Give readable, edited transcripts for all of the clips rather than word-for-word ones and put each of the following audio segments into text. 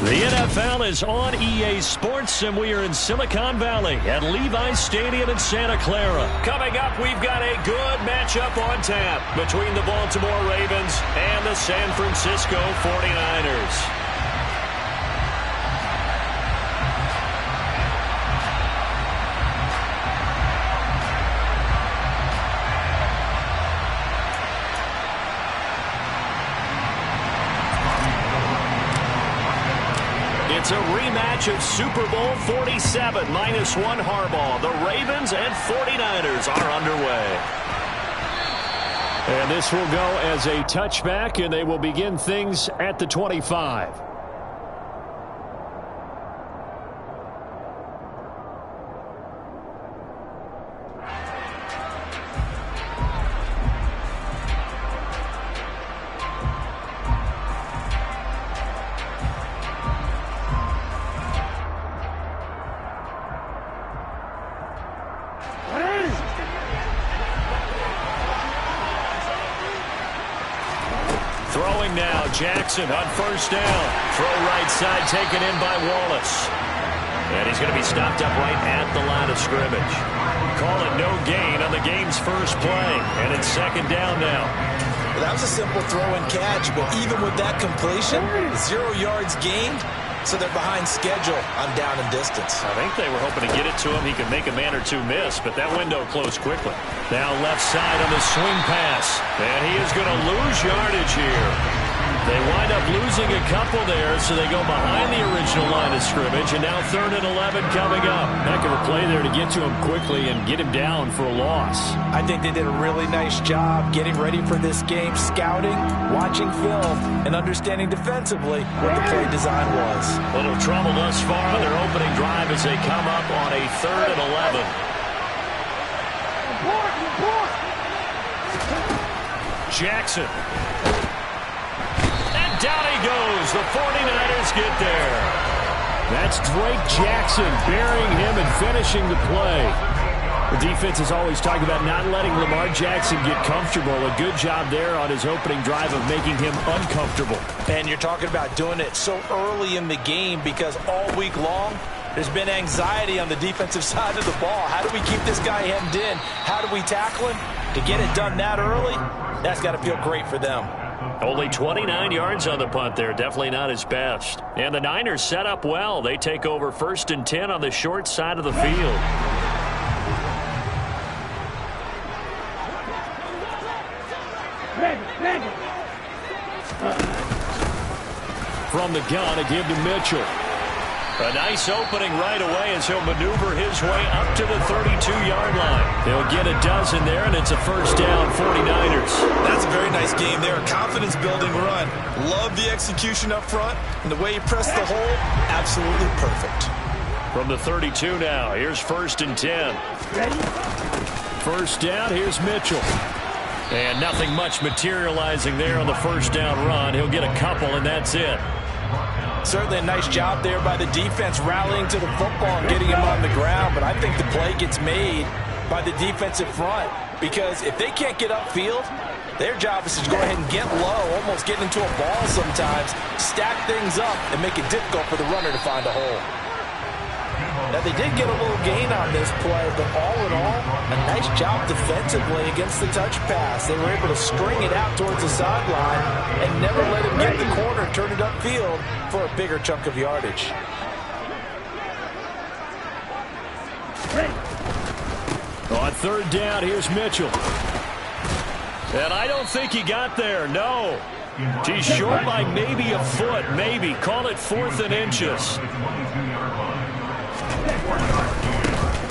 The NFL is on EA Sports, and we are in Silicon Valley at Levi's Stadium in Santa Clara. Coming up, we've got a good matchup on tap between the Baltimore Ravens and the San Francisco 49ers. It's a rematch of Super Bowl 47, -1 Harbaugh. The Ravens and 49ers are underway. And this will go as a touchback, and they will begin things at the 25. Throwing now, Jackson on first down. Throw right side taken in by Wallace. And he's going to be stopped up right at the line of scrimmage. Call it no gain on the game's first play. And it's second down now. Well, that was a simple throw and catch, but even with that completion, 0 yards gained, so they're behind schedule on down and distance. I think they were hoping to get it to him. He could make a man or two miss, but that window closed quickly. Now left side on the swing pass. And he is going to lose yardage here. They wind up losing a couple there, so they go behind the original line of scrimmage, and now 3rd and 11 coming up. Heck of a play there to get to him quickly and get him down for a loss. I think they did a really nice job getting ready for this game, scouting, watching film, and understanding defensively what the play design was. Little trouble thus far on their opening drive as they come up on a 3rd and 11. Jackson. Down he goes. The 49ers get there. That's Drake Jackson burying him and finishing the play. The defense is always talking about not letting Lamar Jackson get comfortable. A good job there on his opening drive of making him uncomfortable. And you're talking about doing it so early in the game because all week long, there's been anxiety on the defensive side of the ball. How do we keep this guy hemmed in? How do we tackle him? To get it done that early, that's got to feel great for them. Only 29 yards on the punt there. Definitely not his best. And the Niners set up well. They take over 1st and 10 on the short side of the field. From the gun, a give to Mitchell. A nice opening right away as he'll maneuver his way up to the 32-yard line. They'll get a dozen there, and it's a first down, 49ers. That's a very nice game there. Confidence-building run. Love the execution up front, and the way he pressed the hole, absolutely perfect. From the 32 now, here's 1st and 10. Ready? First down, here's Mitchell. And nothing much materializing there on the first down run. He'll get a couple, and that's it. Certainly a nice job there by the defense rallying to the football and getting him on the ground, but I think the play gets made by the defensive front because if they can't get upfield, their job is to go ahead and get low, almost get into a ball sometimes, stack things up, and make it difficult for the runner to find a hole. Now, they did get a little gain on this play, but all in all, a nice job defensively against the touch pass. They were able to string it out towards the sideline and never let him get the corner, turn it upfield for a bigger chunk of yardage. On 3rd down, here's Mitchell. And I don't think he got there, no. He's short by maybe a foot, maybe. Call it 4th and inches.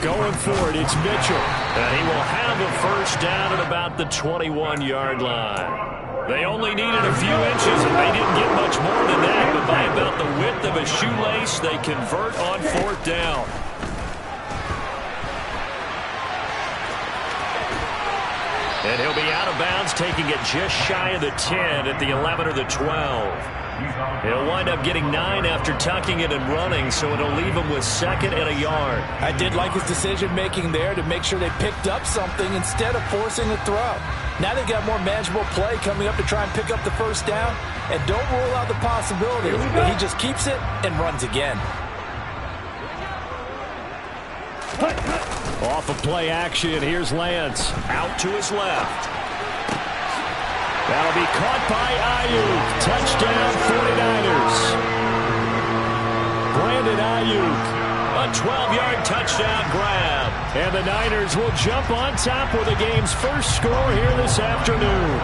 Going for it, it's Mitchell. And he will have a first down at about the 21-yard line. They only needed a few inches, and they didn't get much more than that. But by about the width of a shoelace, they convert on 4th down. And he'll be out of bounds, taking it just shy of the 10 at the 11 or the 12. He'll wind up getting 9 after tucking it and running, so it'll leave him with 2nd and a yard. I did like his decision-making there to make sure they picked up something instead of forcing a throw. Now they've got more manageable play coming up to try and pick up the first down, and don't rule out the possibility that he just keeps it and runs again. Off of play action, here's Lance. Out to his left. That'll be caught by Ayuk. Touchdown, 49ers. Brandon Ayuk, a 12-yard touchdown grab. And the Niners will jump on top with the game's first score here this afternoon.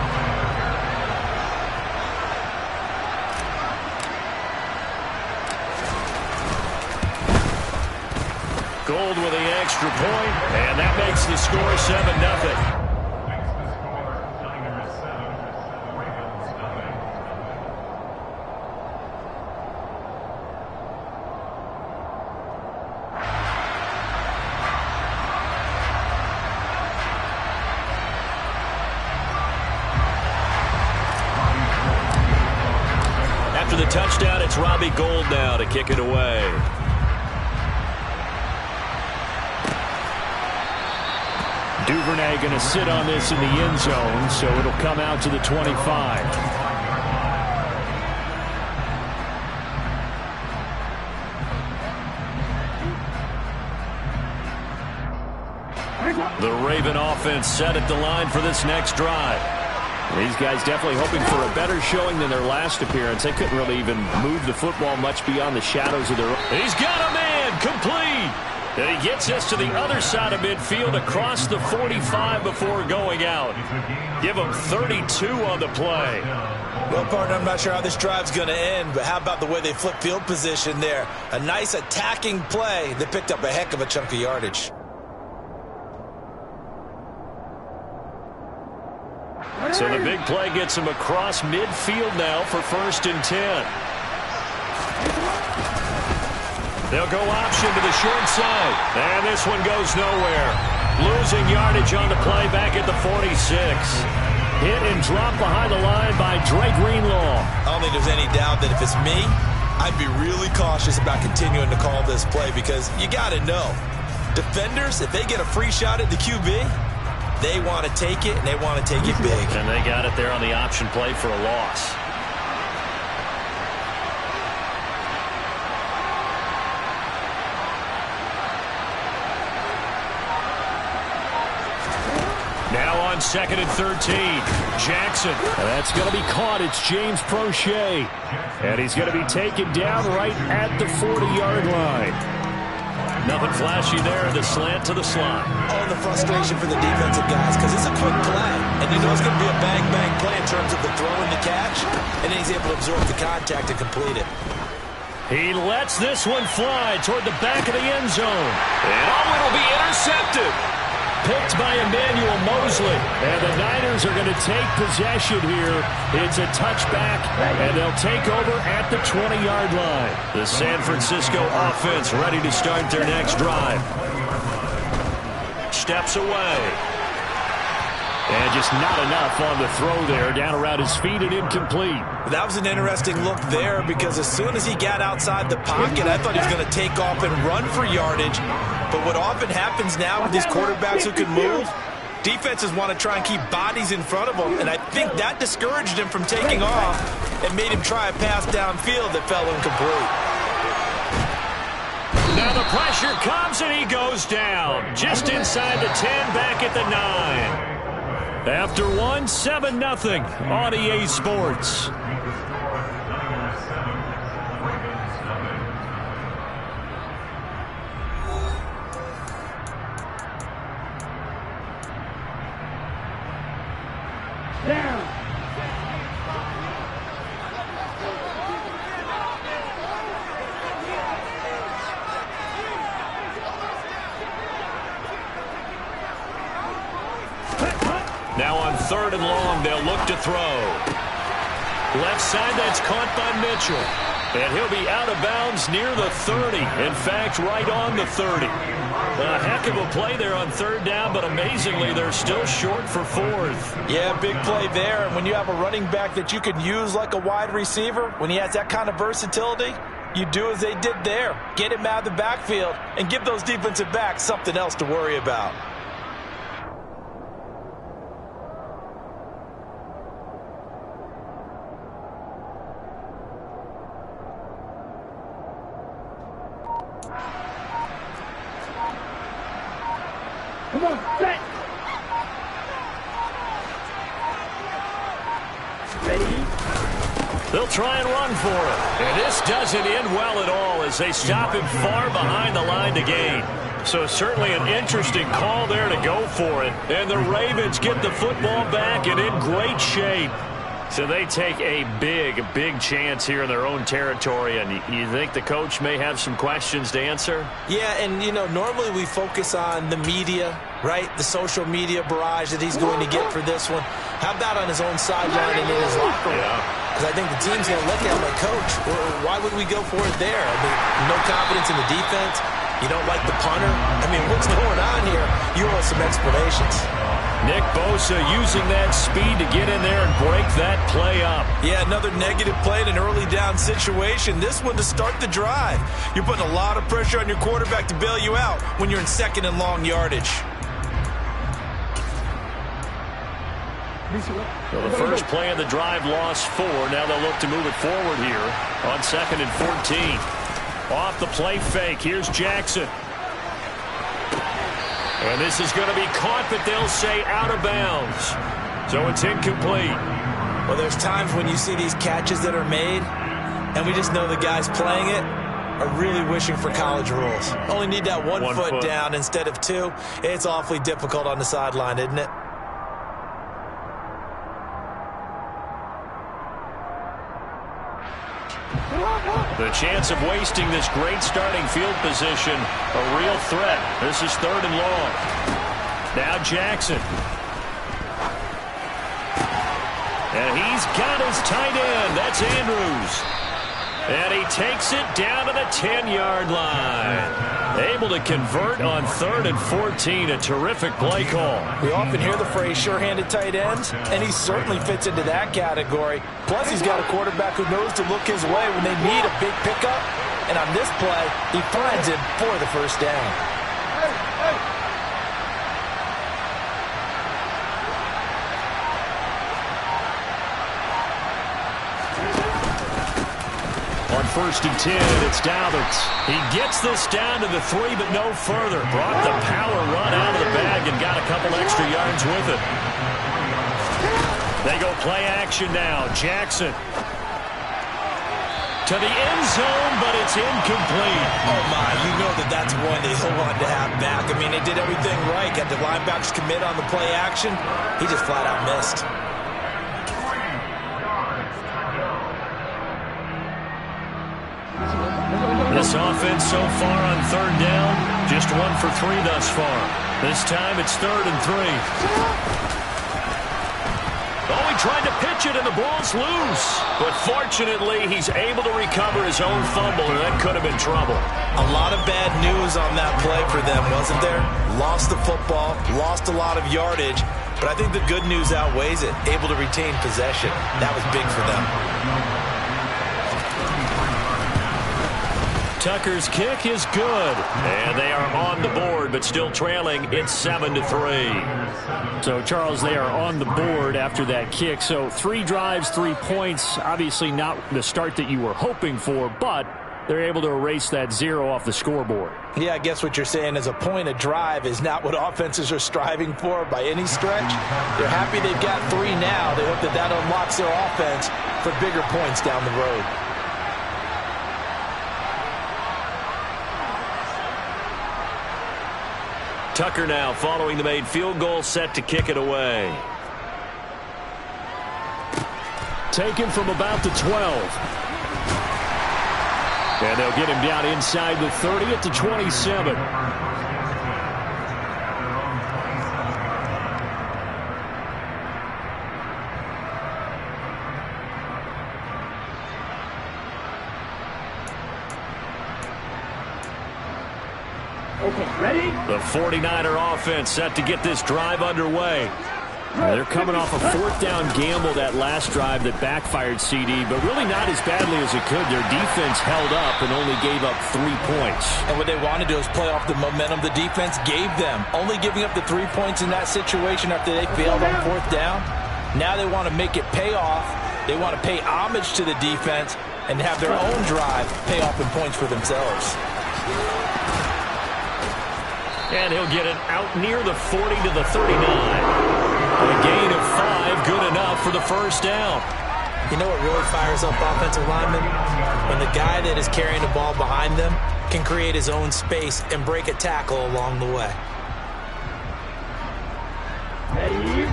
Gold with the extra point, and that makes the score 7-0. After the touchdown, it's Robbie Gould now to kick it away. Duvernay going to sit on this in the end zone, so it'll come out to the 25. The Raven offense set at the line for this next drive. These guys definitely hoping for a better showing than their last appearance. They couldn't really even move the football much beyond the shadows of their own. He's got a man, complete. And he gets us to the other side of midfield across the 45 before going out. Give him 32 on the play. Well, partner, I'm not sure how this drive's going to end, but how about the way they flip field position there? A nice attacking play that picked up a heck of a chunk of yardage. So the big play gets him across midfield now for 1st and 10. They'll go option to the short side. And this one goes nowhere. Losing yardage on the play back at the 46. Hit and drop behind the line by Dre Greenlaw. I don't think there's any doubt that if it's me, I'd be really cautious about continuing to call this play because you got to know. Defenders, if they get a free shot at the QB, they want to take it, and they want to take it big. And they got it there on the option play for a loss. Now on 2nd and 13. Jackson. That's going to be caught. It's James Prochet. And he's going to be taken down right at the 40-yard line. Nothing flashy there. The slant to the slot. Oh, the frustration for the defensive guys because it's a quick play. And you know it's going to be a bang-bang play in terms of the throw and the catch. And then he's able to absorb the contact and complete it. He lets this one fly toward the back of the end zone. And it will be intercepted. Picked by Emmanuel Mosley. And the Niners are going to take possession here. It's a touchback, and they'll take over at the 20-yard line. The San Francisco offense ready to start their next drive. Steps away. And just not enough on the throw there. Down around his feet and incomplete. That was an interesting look there because as soon as he got outside the pocket, I thought he was going to take off and run for yardage. But what often happens now with these quarterbacks who can move, defenses want to try and keep bodies in front of them, and I think that discouraged him from taking off and made him try a pass downfield that fell incomplete. Now the pressure comes, and he goes down. Just inside the 10, back at the 9. After one, 7-0 on EA Sports. Now on 3rd and long, they'll look to throw. Left side, that's caught by Mitchell. And he'll be out of bounds near the 30. In fact, right on the 30. A heck of a play there on third down, but amazingly, they're still short for fourth. Yeah, big play there. And when you have a running back that you can use like a wide receiver, when he has that kind of versatility, you do as they did there. Get him out of the backfield and give those defensive backs something else to worry about. Come on, set. Ready? They'll try and run for it. And this doesn't end well at all as they stop him far behind the line to gain. So certainly an interesting call there to go for it. And the Ravens get the football back and in great shape. So they take a big chance here in their own territory. And you think the coach may have some questions to answer? Yeah, and, you know, normally we focus on the media, right? The social media barrage that he's going to get for this one. How about on his own sideline and in his locker room? Because I think the team's going to look at him like, Coach, why would we go for it there? I mean, no confidence in the defense. You don't like the punter? I mean, what's going on here? You owe us some explanations. Nick Bosa using that speed to get in there and break that play up. Yeah, another negative play in an early down situation. This one to start the drive. You're putting a lot of pressure on your quarterback to bail you out when you're in second and long yardage. Well, the first play of the drive lost 4. Now they'll look to move it forward here on 2nd and 14. Off the play fake. Here's Jackson. And this is going to be caught, but they'll say out of bounds. So it's incomplete. Well, there's times when you see these catches that are made, and we just know the guys playing it are really wishing for college rules. Only need that one foot down instead of 2. It's awfully difficult on the sideline, isn't it? The chance of wasting this great starting field position, a real threat. This is 3rd and long. Now Jackson. And he's got his tight end. That's Andrews. And he takes it down to the 10-yard line. Able to convert on 3rd and 14. A terrific play call. We often hear the phrase sure-handed tight ends, and he certainly fits into that category. Plus, he's got a quarterback who knows to look his way when they need a big pickup. And on this play, he finds him for the first down. On 1st and 10, it's Dalberts. He gets this down to the 3, but no further. Brought the power run out of the bag and got a couple extra yards with it. They go play action now. Jackson to the end zone, but it's incomplete. Oh, my. You know that's one that he'll want to have back. I mean, they did everything right. Got the linebackers commit on the play action. He just flat out missed. This offense so far on 3rd down, just 1 for 3 thus far. This time it's 3rd and 3. Oh, he tried to pitch it and the ball's loose. But fortunately, he's able to recover his own fumble, and that could have been trouble. A lot of bad news on that play for them, wasn't there? Lost the football, lost a lot of yardage, but I think the good news outweighs it. Able to retain possession. That was big for them. Tucker's kick is good, and they are on the board, but still trailing. It's 7-3. So, Charles, they are on the board after that kick. So 3 drives, 3 points. Obviously not the start that you were hoping for, but they're able to erase that 0 off the scoreboard. Yeah, I guess what you're saying is a point a drive is not what offenses are striving for by any stretch. They're happy they've got 3 now. They hope that unlocks their offense for bigger points down the road. Tucker now following the made field goal, set to kick it away. Taken from about the 12. And they'll get him down inside the 30 at the 27. Okay, ready? The 49er offense set to get this drive underway. They're coming off a fourth down gamble that last drive that backfired, CD, but really not as badly as it could. Their defense held up and only gave up 3 points. And what they want to do is play off the momentum the defense gave them. Only giving up the 3 points in that situation after they failed on fourth down. Now they want to make it pay off. They want to pay homage to the defense and have their own drive pay off in points for themselves. And he'll get it out near the 40 to the 39. A gain of 5, good enough for the first down. You know what really fires up offensive linemen? When the guy that is carrying the ball behind them can create his own space and break a tackle along the way.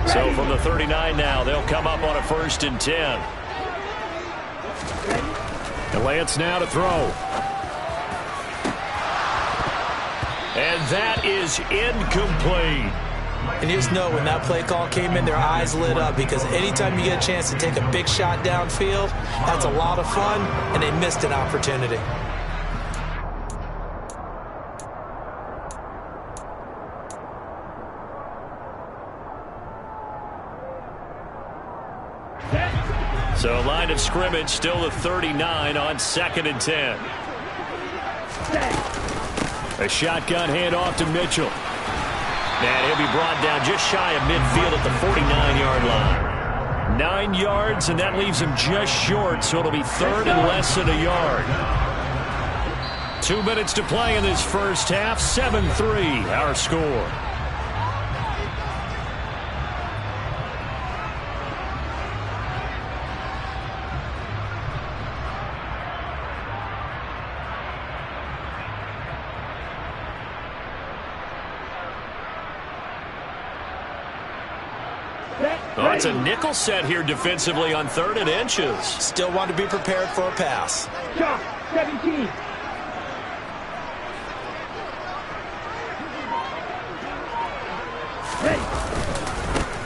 So from the 39 now, they'll come up on a 1st and 10. And Lance now to throw. And that is incomplete. And you just know when that play call came in, their eyes lit up, because anytime you get a chance to take a big shot downfield, that's a lot of fun, and they missed an opportunity. So line of scrimmage still the 39 on 2nd and 10. A shotgun handoff to Mitchell. And he'll be brought down just shy of midfield at the 49-yard line. 9 yards, and that leaves him just short, so it'll be 3rd and less than a yard. 2 minutes to play in this first half. 7-3, our score. Oh, it's a nickel set here defensively on 3rd and inches. Still want to be prepared for a pass. Shot, 17.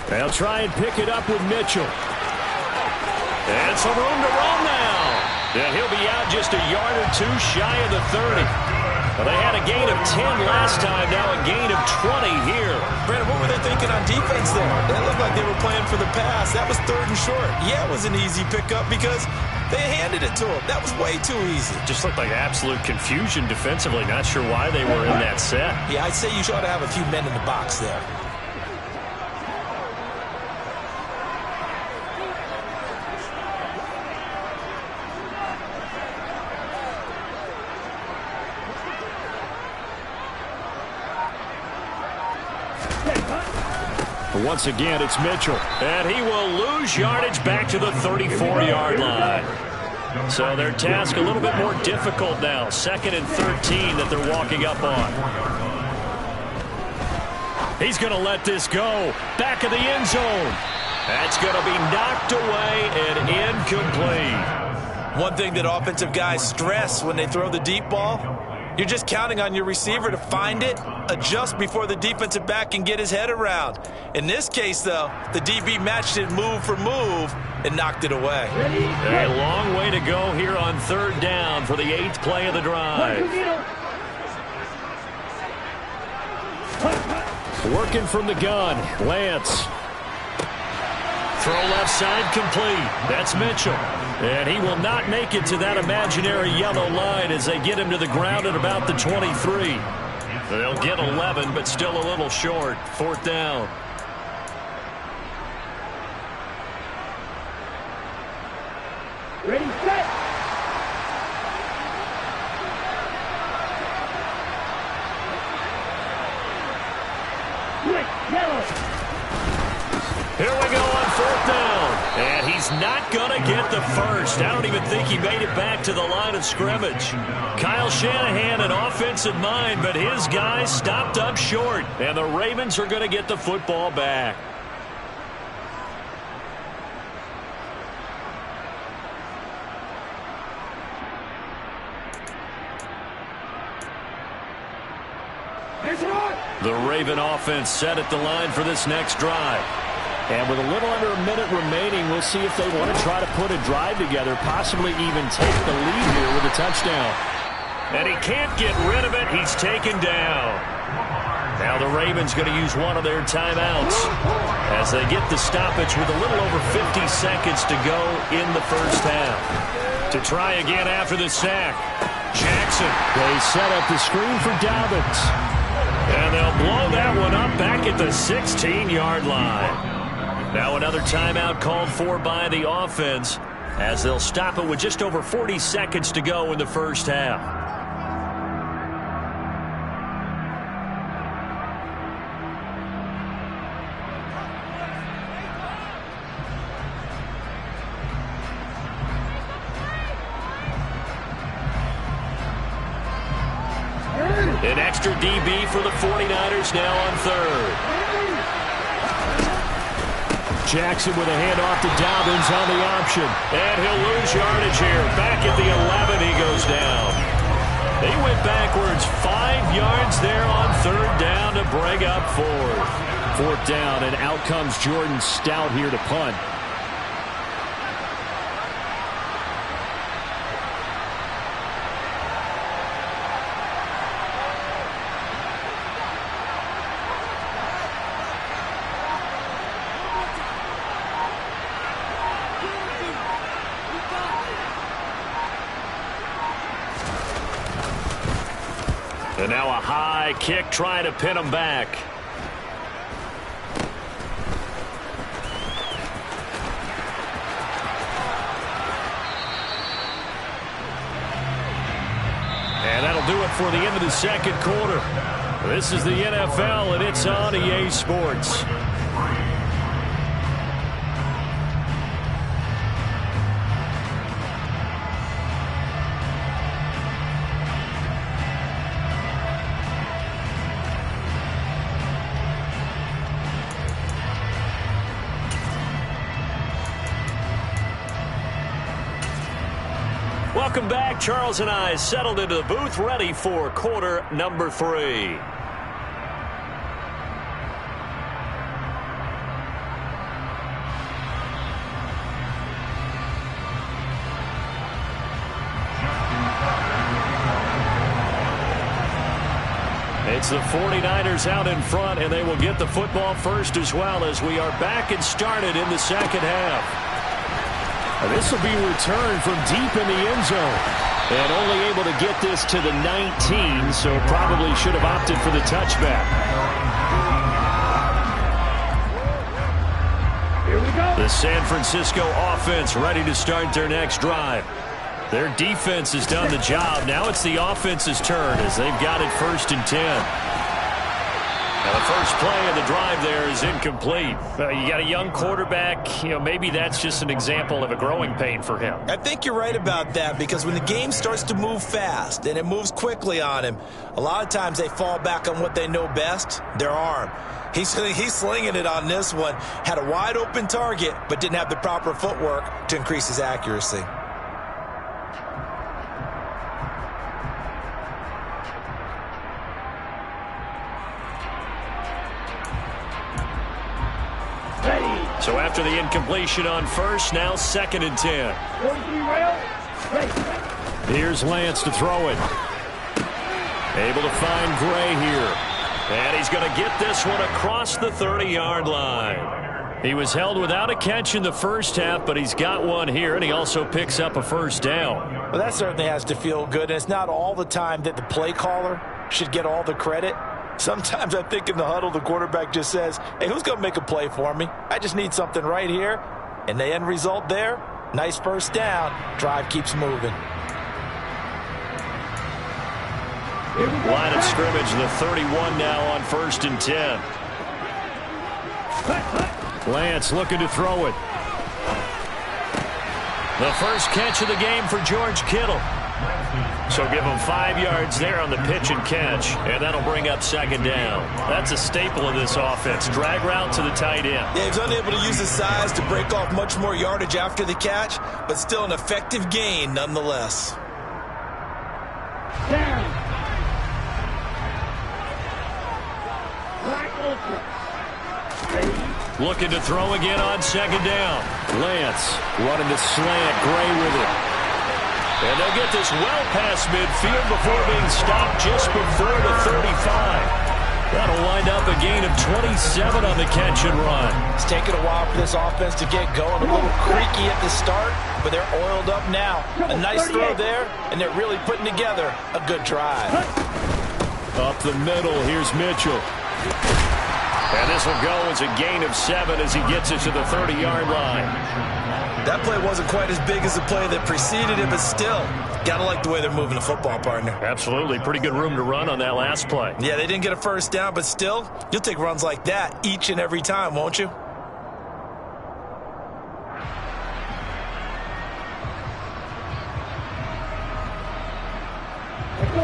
They'll try and pick it up with Mitchell. And some room to run now. And he'll be out just a yard or 2 shy of the 30. Well, they had a gain of 10 last time, now a gain of 20 here. Brandon, what were they thinking on defense there? That looked like they were playing for the pass. That was 3rd and short. Yeah, it was an easy pickup because they handed it to him. That was way too easy. Just looked like absolute confusion defensively. Not sure why they were in that set. Yeah, I'd say you ought to have a few men in the box there. Once again, it's Mitchell. And he will lose yardage back to the 34-yard line. So their task a little bit more difficult now. 2nd and 13 that they're walking up on. He's going to let this go. Back of the end zone. That's going to be knocked away and incomplete. One thing that offensive guys stress when they throw the deep ball, you're just counting on your receiver to find it, adjust before the defensive back can get his head around. In this case, though, the DB matched it move for move and knocked it away. A long way to go here on 3rd down for the 8th play of the drive. Working from the gun, Lance. Throw left side complete. That's Mitchell. And he will not make it to that imaginary yellow line as they get him to the ground at about the 23. They'll get 11, but still a little short. 4th down. Ready, set. Yellow. Here we go on 4th down. And he's not going to get the first. I don't even think he made it back to the line of scrimmage. Kyle Shanahan, an offensive mind, but his guys stopped up short. And the Ravens are going to get the football back. The Raven offense set at the line for this next drive. And with a little under a minute remaining, we'll see if they want to try to put a drive together, possibly even take the lead here with a touchdown. And he can't get rid of it. He's taken down. Now the Ravens going to use one of their timeouts as they get the stoppage with a little over 50 seconds to go in the first half. To try again after the sack. Jackson. They set up the screen for Dobbins. And they'll blow that one up back at the 16-yard line. Now another timeout called for by the offense as they'll stop it with just over 40 seconds to go in the first half. An extra DB for the 49ers now on third. Jackson with a handoff to Dobbins on the option. And he'll lose yardage here. Back at the 11, he goes down. They went backwards 5 yards there on third down to bring up fourth. Fourth down, and out comes Jordan Stout here to punt. And now a high kick trying to pin him back. And that'll do it for the end of the second quarter. This is the NFL, and it's on EA Sports. Welcome back. Charles and I settled into the booth, ready for quarter number 3. It's the 49ers out in front, and they will get the football first as well as we are back and started in the second half. This will be returned from deep in the end zone. And only able to get this to the 19, so probably should have opted for the touchback. Here we go. The San Francisco offense ready to start their next drive. Their defense has done the job. Now it's the offense's turn as they've got it 1st and 10. Now the first play of the drive there is incomplete. You got a young quarterback. Maybe that's just an example of a growing pain for him. I think you're right about that, because when the game starts to move fast and it moves quickly on him, a lot of times they fall back on what they know best, their arm. He's slinging it on this one. Had a wide open target, but didn't have the proper footwork to increase his accuracy. So after the incompletion on first, now 2nd and 10. 43 rail. Ready. Here's Lance to throw it. Able to find Gray here. And he's going to get this one across the 30-yard line. He was held without a catch in the first half, but he's got one here, and he also picks up a first down. Well, that certainly has to feel good, and it's not all the time that the play caller should get all the credit. Sometimes I think in the huddle, the quarterback just says, hey, who's going to make a play for me? I just need something right here. And the end result there, nice first down. Drive keeps moving. Line of scrimmage, the 31 now on 1st and 10. Lance looking to throw it. The first catch of the game for George Kittle. So give him 5 yards there on the pitch and catch, and that'll bring up 2nd down. That's a staple of this offense. Drag route to the tight end. Yeah, he's unable to use his size to break off much more yardage after the catch, but still an effective gain nonetheless. Down. Black ultra. Ready. Looking to throw again on 2nd down. Lance running the slant. Gray with it. And they'll get this well past midfield before being stopped just before the 35. That'll wind up a gain of 27 on the catch and run. It's taken a while for this offense to get going. A little creaky at the start, but they're oiled up now. A nice throw there, and they're really putting together a good drive. Up the middle, here's Mitchell. And this will go as a gain of 7 as he gets it to the 30-yard line. That play wasn't quite as big as the play that preceded it, but still, got to like the way they're moving the football, partner. Absolutely. Pretty good room to run on that last play. Yeah, they didn't get a first down, but still, you'll take runs like that each and every time, won't you?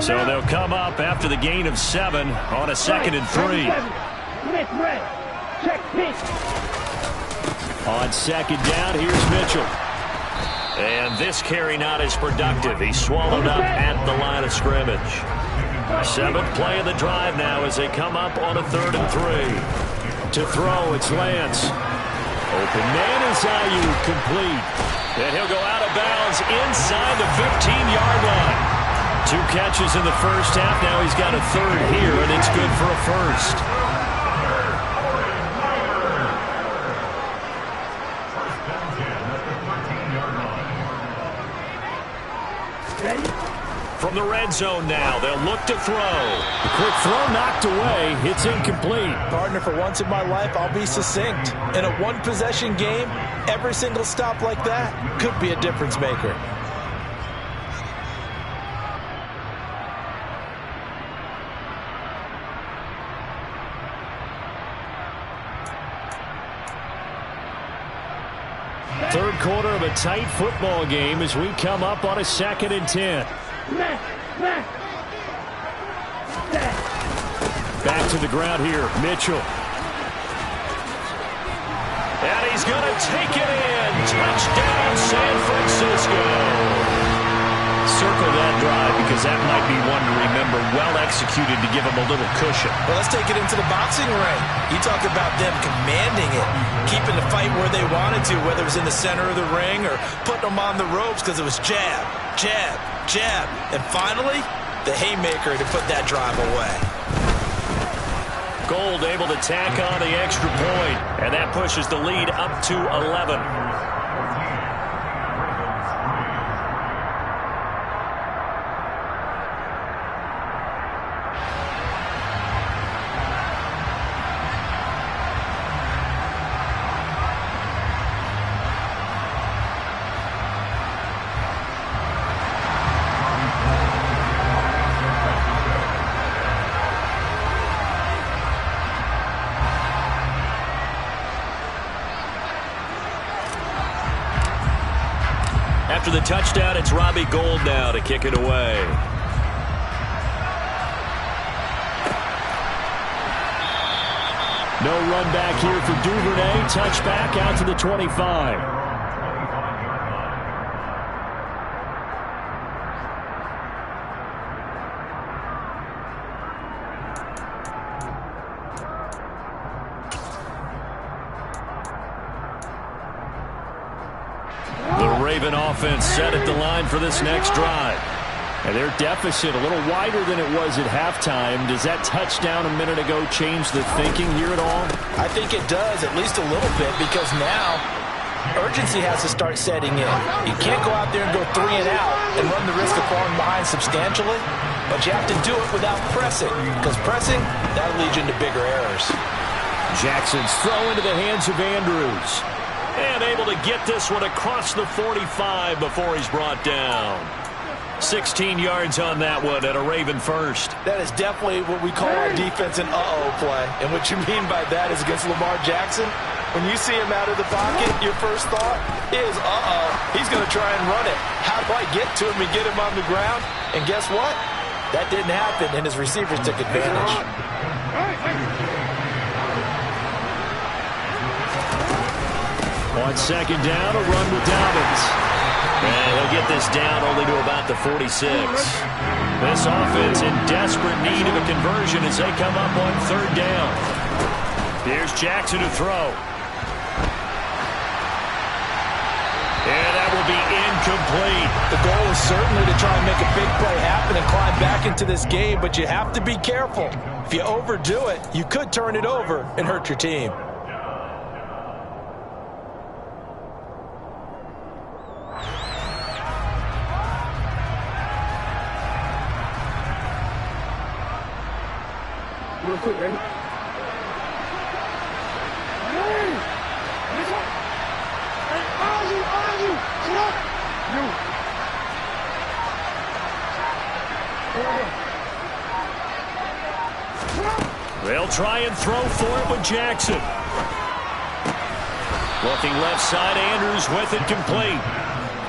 So they'll come up after the gain of 7 on a 2nd and 3. On 2nd down, here's Mitchell. And this carry not as productive. He's swallowed up at the line of scrimmage. 7th play of the drive now as they come up on a 3rd and 3. To throw, it's Lance. Open man is Ayuk, complete. And he'll go out of bounds inside the 15-yard line. 2 catches in the first half. Now he's got a 3rd here, and it's good for a 1st. From the red zone now, they'll look to throw. The quick throw knocked away. It's incomplete. Partner, for once in my life, I'll be succinct. In a one-possession game, every single stop like that could be a difference maker. Third quarter of a tight football game as we come up on a 2nd and 10. Back to the ground here, Mitchell. And he's going to take it in. Touchdown, San Francisco. Circle that drive because that might be one to remember. Well executed to give him a little cushion. Well, let's take it into the boxing ring. You talk about them commanding it, keeping the fight where they wanted to, whether it was in the center of the ring or putting them on the ropes because it was jab, jab, jab. And finally, the haymaker to put that drive away. Gold able to tack on the extra point, and that pushes the lead up to 11. After the touchdown, it's Robbie Gould now to kick it away. No run back here for Duvernay. Touchback out to the 25. Raven offense set at the line for this next drive. And their deficit a little wider than it was at halftime. Does that touchdown a minute ago change the thinking here at all? I think it does, at least a little bit, because now urgency has to start setting in. You can't go out there and go 3 and out and run the risk of falling behind substantially, but you have to do it without pressing, because pressing, that'll lead you into bigger errors. Jackson's throw into the hands of Andrews. And able to get this one across the 45 before he's brought down. 16 yards on that one and a Raven first. That is definitely what we call our defense an uh-oh play. And what you mean by that is against Lamar Jackson, when you see him out of the pocket, your first thought is, uh-oh, he's going to try and run it. How do I get to him and get him on the ground? And guess what? That didn't happen, and his receivers took advantage. On 2nd down, a run with Dobbins. And he'll get this down only to about the 46. This offense in desperate need of a conversion as they come up on 3rd down. Here's Jackson to throw. And that will be incomplete. The goal is certainly to try and make a big play happen and climb back into this game, but you have to be careful. If you overdo it, you could turn it over and hurt your team. Real quick, ready? They'll try and throw for it with Jackson. Looking left side, Andrews with it complete.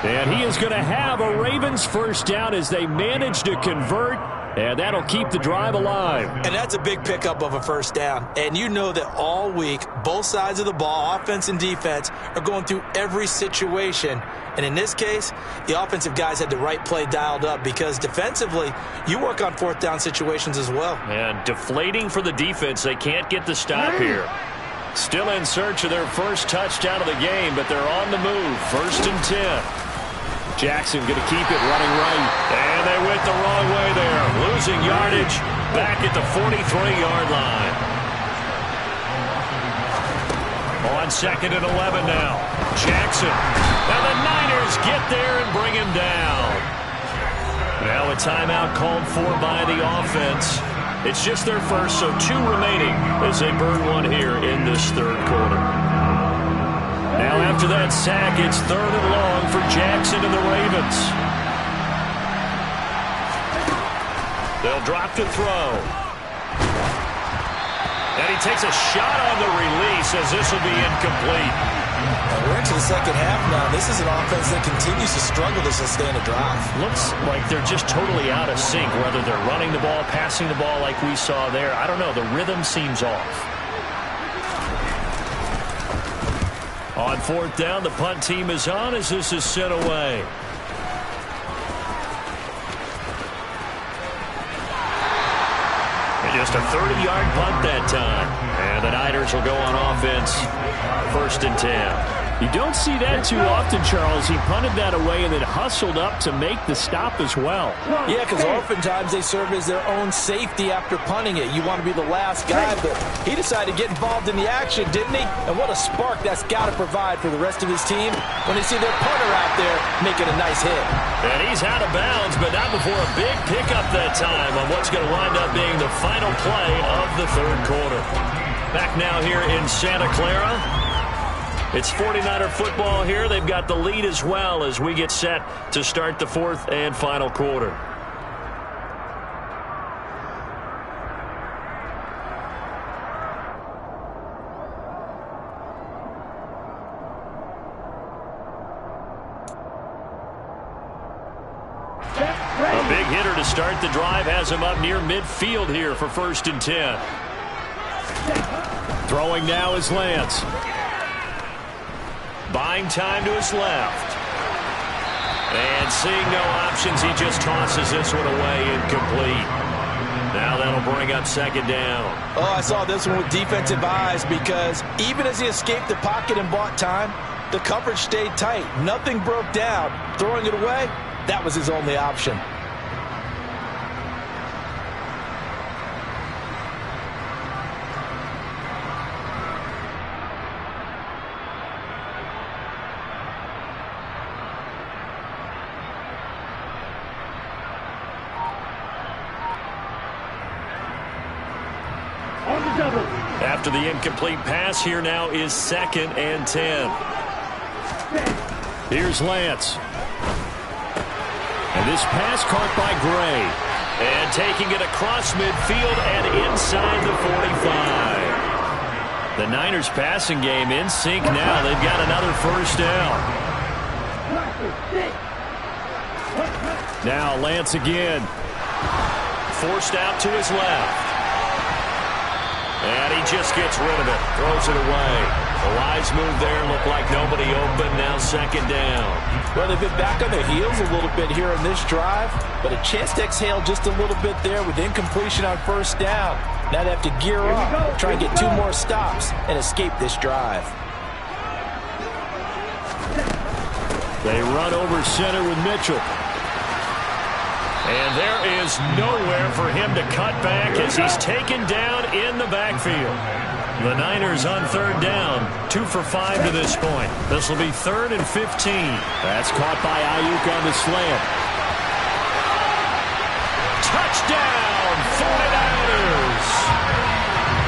And he is going to have a Ravens first down as they manage to convert. And that'll keep the drive alive. And that's a big pickup of a first down. And you know that all week, both sides of the ball, offense and defense, are going through every situation. And in this case, the offensive guys had the right play dialed up because defensively, you work on fourth down situations as well. And deflating for the defense. They can't get the stop here. Still in search of their first touchdown of the game, but they're on the move. 1st and 10. Jackson going to keep it running right. And they went the wrong way there. Losing yardage back at the 43-yard line. On 2nd and 11 now. Jackson. And the Niners get there and bring him down. Now a timeout called for by the offense. It's just their first, so 2 remaining as they burn one here in this 3rd quarter. Now after that sack, it's 3rd and long for Jackson and the Ravens. They'll drop to throw. And he takes a shot on the release as this will be incomplete. We're into the second half now. This is an offense that continues to struggle to sustain a drive. Looks like they're just totally out of sync, whether they're running the ball, passing the ball like we saw there. I don't know. The rhythm seems off. On 4th down, the punt team is on as this is sent away. And just a 30-yard punt that time. And the Niners will go on offense. 1st and 10. You don't see that too often, Charles. He punted that away and then hustled up to make the stop as well. Yeah, because oftentimes they serve as their own safety after punting it. You want to be the last guy, but he decided to get involved in the action, didn't he? And what a spark that's got to provide for the rest of his team when they see their punter out there making a nice hit. And he's out of bounds, but not before a big pickup that time on what's going to wind up being the final play of the 3rd quarter. Back now here in Santa Clara. It's 49er football here. They've got the lead as well as we get set to start the 4th and final quarter. A big hitter to start the drive has him up near midfield here for 1st and 10. Throwing now is Lance. Buying time to his left. And seeing no options, he just tosses this one away incomplete. Now that'll bring up 2nd down. Oh, I saw this one with defensive eyes because even as he escaped the pocket and bought time, the coverage stayed tight. Nothing broke down. Throwing it away, that was his only option. After the incomplete pass, here now is 2nd and 10. Here's Lance. And this pass caught by Gray. And taking it across midfield and inside the 45. The Niners passing game in sync now. They've got another 1st down. Now Lance again. Forced out to his left. And he just gets rid of it. Throws it away. A wise move there. Looked like nobody open. Now 2nd down. Well, they've been back on their heels a little bit here on this drive, but a chance to exhale just a little bit there with incompletion on 1st down. Now they have to gear up, try and get 2 more stops, and escape this drive. They run over center with Mitchell. And there is nowhere for him to cut back as he's taken down in the backfield. The Niners on third down, 2 for 5 to this point. This will be 3rd and 15. That's caught by Ayuk on the slant. Touchdown, 49ers!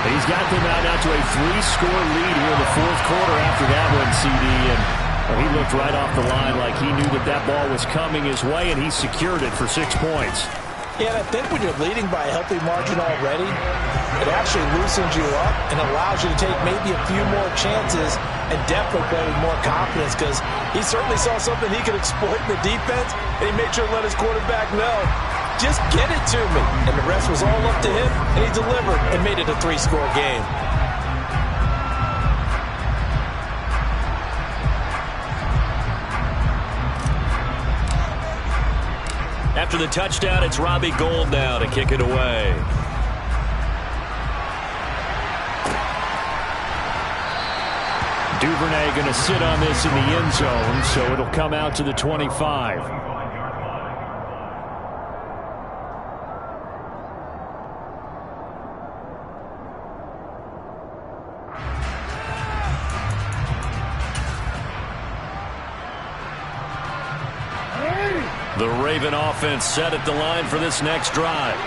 He's got them out now to a 3-score lead here in the fourth quarter after that one, CD. And he looked right off the line like he knew that ball was coming his way, and he secured it for 6 points. Yeah, and I think when you're leading by a healthy margin already, it actually loosens you up and allows you to take maybe a few more chances and definitely play with more confidence, because he certainly saw something he could exploit in the defense, and he made sure to let his quarterback know, just get it to me. And the rest was all up to him, and he delivered and made it a 3-score game. After the touchdown, it's Robbie Gould now to kick it away. Duvernay going to sit on this in the end zone, so it'll come out to the 25. The Raven offense set at the line for this next drive.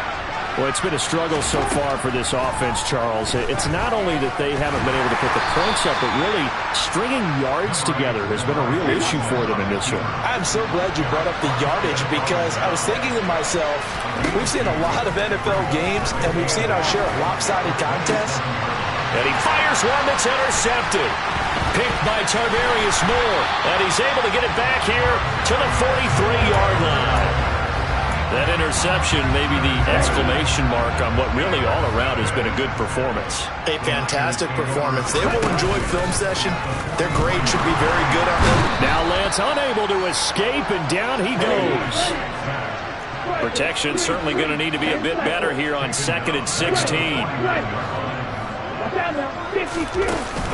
Well, it's been a struggle so far for this offense, Charles. It's not only that they haven't been able to put the points up, but really stringing yards together has been a real issue for them in this one. I'm so glad you brought up the yardage, because I was thinking to myself, we've seen a lot of NFL games, and we've seen our share of lopsided contests. And he fires one that's intercepted. Picked by Tarvarius Moore. And he's able to get it back here to the 43-yard line. That interception may be the exclamation mark on what really all around has been a good performance. A fantastic performance. They will enjoy film session. Their grade should be very good on them. Now Lance unable to escape, and down he goes. Protection certainly going to need to be a bit better here on 2nd and 16.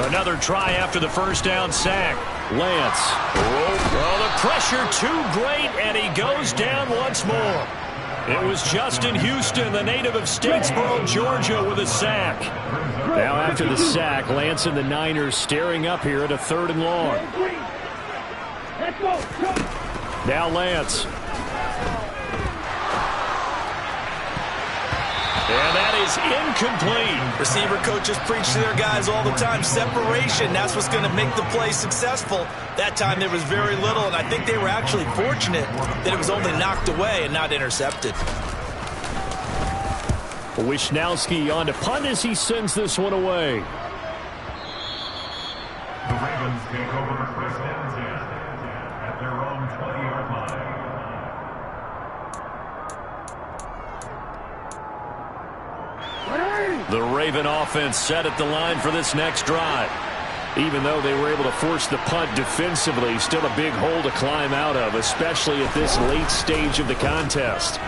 Another try after the first down sack. Lance. Well, the pressure too great, and he goes down once more. It was Justin Houston, the native of Statesboro, Georgia, with a sack. Now after the sack, Lance and the Niners staring up here at a 3rd and long. Now Lance. And that is incomplete. Receiver coaches preach to their guys all the time. Separation, that's what's going to make the play successful. That time there was very little, and I think they were actually fortunate that it was only knocked away and not intercepted. Wishnowski on to punt as he sends this one away. The Ravens take over first and 10 at their own 20-yard line. The Raven offense set at the line for this next drive. Even though they were able to force the punt defensively, still a big hole to climb out of, especially at this late stage of the contest.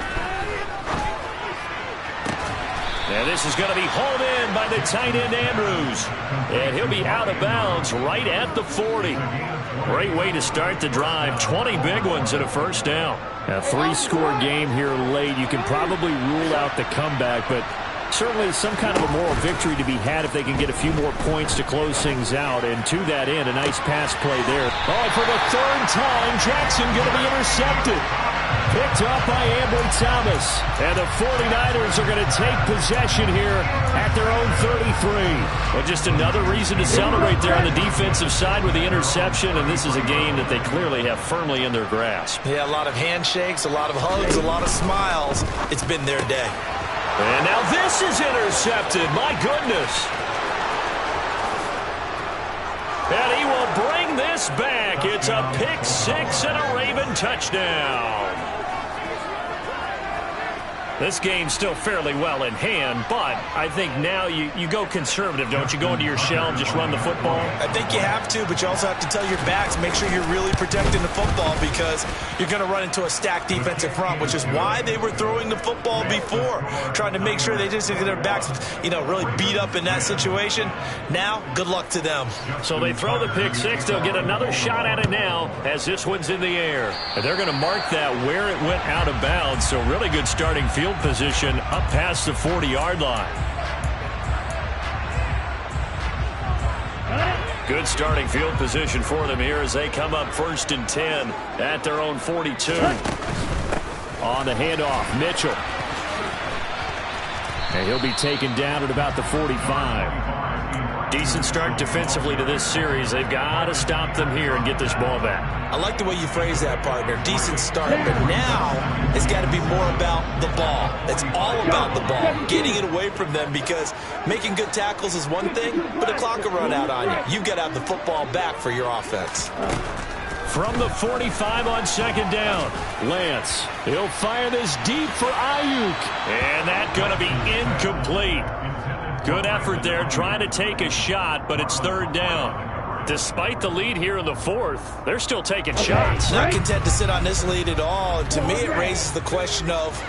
And this is going to be hauled in by the tight end Andrews. And he'll be out of bounds right at the 40. Great way to start the drive. 20 big ones and a first down. A 3-score game here late. You can probably rule out the comeback, but certainly some kind of a moral victory to be had if they can get a few more points to close things out. And to that end, a nice pass play there. Oh, for the 3rd time, Jackson going to be intercepted. Picked up by Ambry Thomas. And the 49ers are going to take possession here at their own 33. Well, just another reason to celebrate there on the defensive side with the interception, and this is a game that they clearly have firmly in their grasp. Yeah, a lot of handshakes, a lot of hugs, a lot of smiles. It's been their day. And now this is intercepted. My goodness. And he will bring this back. It's a pick-6 and a Raven touchdown. This game's still fairly well in hand, but I think now you go conservative, don't you? Go into your shell and just run the football? I think you have to, but you also have to tell your backs, make sure you're really protecting the football because you're going to run into a stacked defensive front, which is why they were throwing the football before, trying to make sure they just get their backs, really beat up in that situation. Now, good luck to them. So they throw the pick six. They'll get another shot at it now as this one's in the air. And they're going to mark that where it went out of bounds, so really good starting field position up past the 40-yard line. Good starting field position for them here as they come up 1st and 10 at their own 42. On the handoff, Mitchell. And he'll be taken down at about the 45. Decent start defensively to this series. They've got to stop them here and get this ball back. I like the way you phrase that, partner. Decent start, but now it's got to be more about the ball. It's all about the ball, getting it away from them because making good tackles is one thing, but the clock will run out on you. You've got to have the football back for your offense. From the 45 on 2nd down, Lance. He'll fire this deep for Ayuk. And that's going to be incomplete. Good effort there, trying to take a shot, but it's 3rd down. Despite the lead here in the 4th, they're still taking shots. Not content to sit on this lead at all. To me, it raises the question of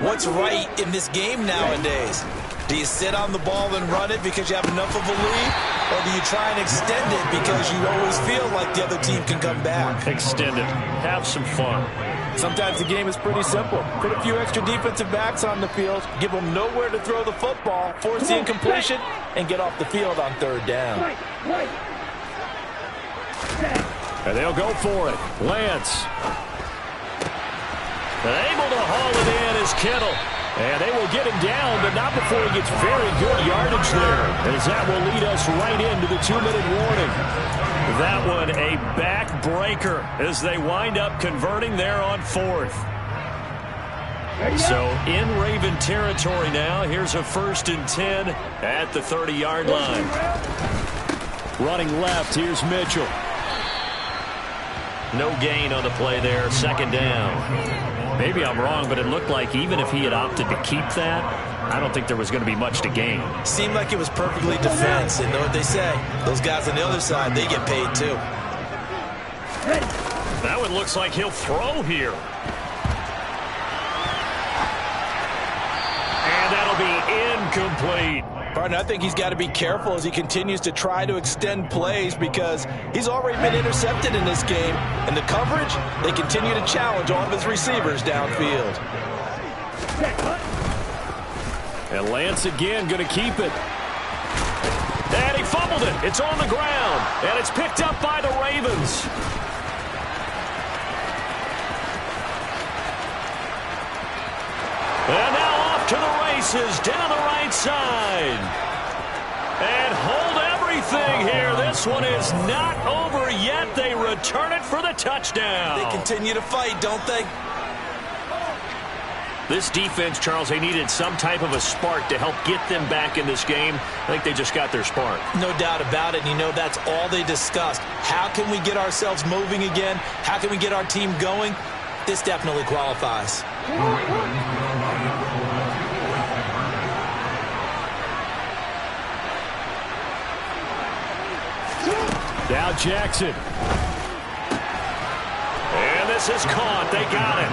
what's right in this game nowadays. Do you sit on the ball and run it because you have enough of a lead? Or do you try and extend it because you always feel like the other team can come back? Extend it. Have some fun. Sometimes the game is pretty simple. Put a few extra defensive backs on the field, give them nowhere to throw the football, force the incompletion, and get off the field on 3rd down. And they'll go for it. Lance. And able to haul it in is Kittle. And they will get him down, but not before he gets very good yardage there, as that will lead us right into the 2-minute warning. That one a backbreaker as they wind up converting there on 4th. So in Raven territory now, here's a 1st and 10 at the 30-yard line. Running left, here's Mitchell. No gain on the play there, 2nd down. Maybe I'm wrong, but it looked like even if he had opted to keep that, I don't think there was going to be much to gain. Seemed like it was perfectly defense. And know what they say? Those guys on the other side, they get paid too. That one looks like he'll throw here. And that'll be incomplete. Partner, I think he's got to be careful as he continues to try to extend plays because he's already been intercepted in this game. And the coverage, they continue to challenge all of his receivers downfield. And Lance again going to keep it. And he fumbled it. It's on the ground. And it's picked up by the Ravens. And now off to the races down the right side. And hold everything here. This one is not over yet. They return it for the touchdown. They continue to fight, don't they? This defense, Charles, they needed some type of a spark to help get them back in this game. I think they just got their spark. No doubt about it. And that's all they discussed. How can we get ourselves moving again? How can we get our team going? This definitely qualifies. Now Jackson. And this is caught. They got it.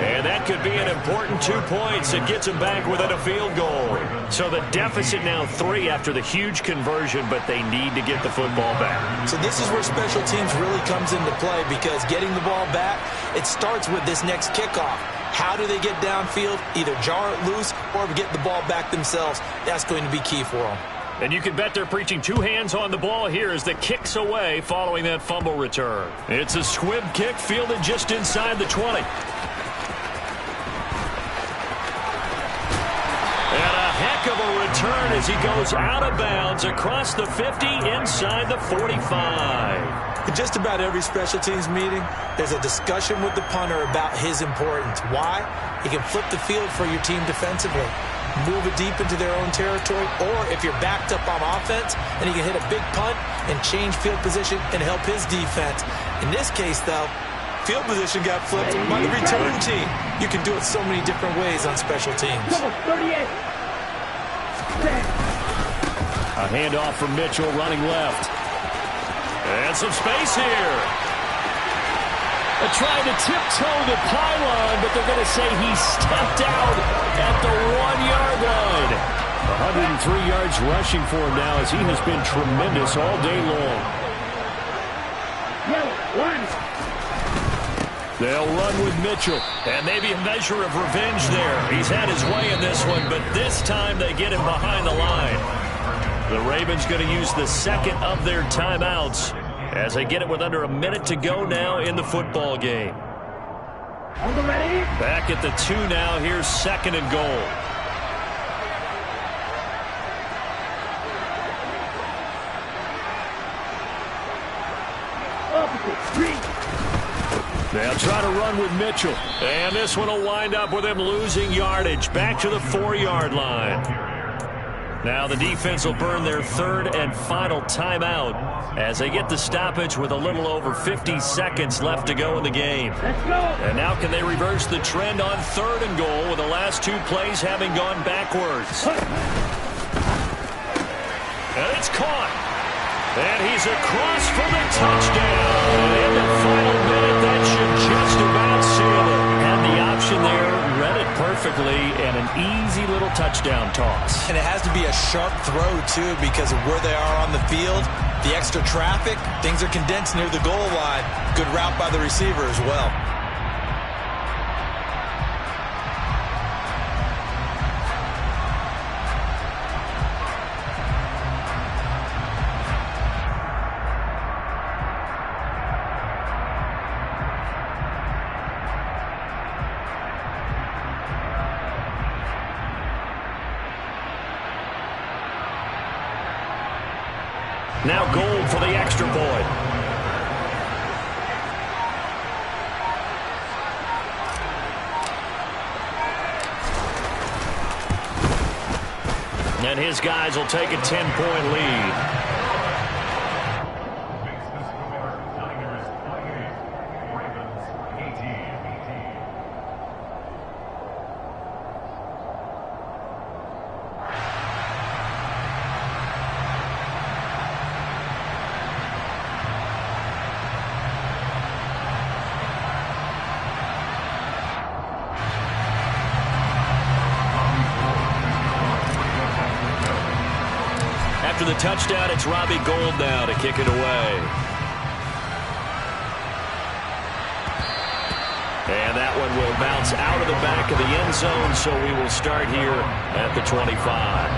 And that could be an important 2 points. It gets them back within a field goal. So the deficit now 3 after the huge conversion, but they need to get the football back. So this is where special teams really comes into play because getting the ball back, it starts with this next kickoff. How do they get downfield? Either jar it loose or get the ball back themselves. That's going to be key for them. And you can bet they're preaching 2 hands on the ball here as the kick's away following that fumble return. It's a squib kick fielded just inside the 20. And a heck of a return as he goes out of bounds across the 50 inside the 45. In just about every special teams meeting, there's a discussion with the punter about his importance. Why? He can flip the field for your team defensively, move it deep into their own territory, or if you're backed up on offense, and he can hit a big punt and change field position and help his defense. In this case, though, field position got flipped by the return team. You can do it so many different ways on special teams. 38. A handoff from Mitchell running left. And some space here. They're trying to tiptoe the pylon, but they're going to say he stepped out at the 1-yard line. 103 yards rushing for him now as he has been tremendous all day long. They'll run with Mitchell. And maybe a measure of revenge there. He's had his way in this one, but this time they get him behind the line. The Ravens going to use the second of their timeouts as they get it with under a minute to go now in the football game. Back at the 2 now. Here's 2nd and goal. They'll try to run with Mitchell. And this one will wind up with him losing yardage. Back to the 4-yard line. Now the defense will burn their 3rd and final timeout as they get the stoppage with a little over 50 seconds left to go in the game. And now can they reverse the trend on 3rd and goal with the last 2 plays having gone backwards? And it's caught. And he's across for the touchdown. In the final minute, that should just about seal it. Had the option there, read it perfectly, and an easy little touchdown toss. And it has to be a sharp throw, too, because of where they are on the field. The extra traffic, things are condensed near the goal line. Good route by the receiver as well. Now goal for the extra point. And his guys will take a 10-point lead. After the touchdown, it's Robbie Gould now to kick it away. And that one will bounce out of the back of the end zone, so we will start here at the 25.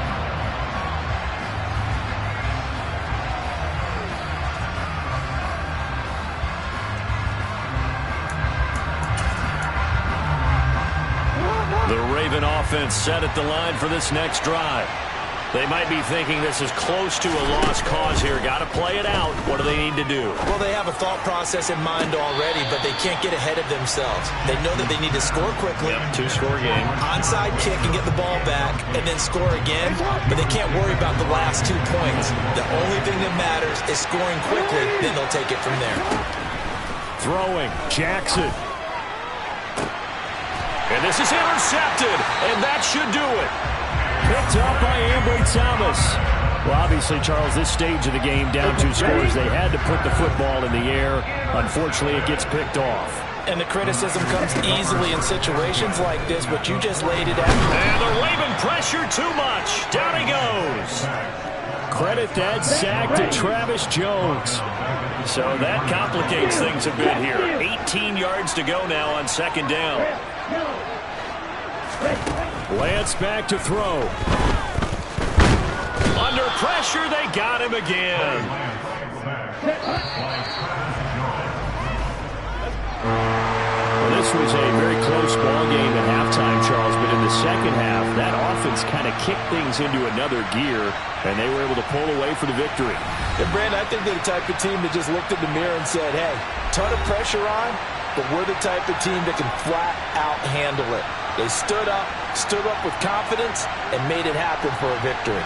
The Raven offense set at the line for this next drive. They might be thinking this is close to a lost cause here. Got to play it out. What do they need to do? Well, they have a thought process in mind already, but they can't get ahead of themselves. They know that they need to score quickly. Yep, 2-score game. Onside kick and get the ball back and then score again, but they can't worry about the last 2 points. The only thing that matters is scoring quickly, then they'll take it from there. Throwing, Jackson. And this is intercepted, and that should do it. Picked up by Ambry Thomas. Well, obviously, Charles, this stage of the game, down 2 scores, they had to put the football in the air. Unfortunately, it gets picked off. And the criticism comes easily in situations like this, but you just laid it out. And the Raven pressure too much. Down he goes. Credit that sack to Travis Jones. So that complicates things a bit here. 18 yards to go now on 2nd down. Lance back to throw. Under pressure, they got him again. Well, this was a very close ball game at halftime, Charles, but in the second half, that offense kind of kicked things into another gear, and they were able to pull away for the victory. And Brandon, I think they're the type of team that just looked in the mirror and said, hey, ton of pressure on, but we're the type of team that can flat out handle it. They stood up with confidence, and made it happen for a victory.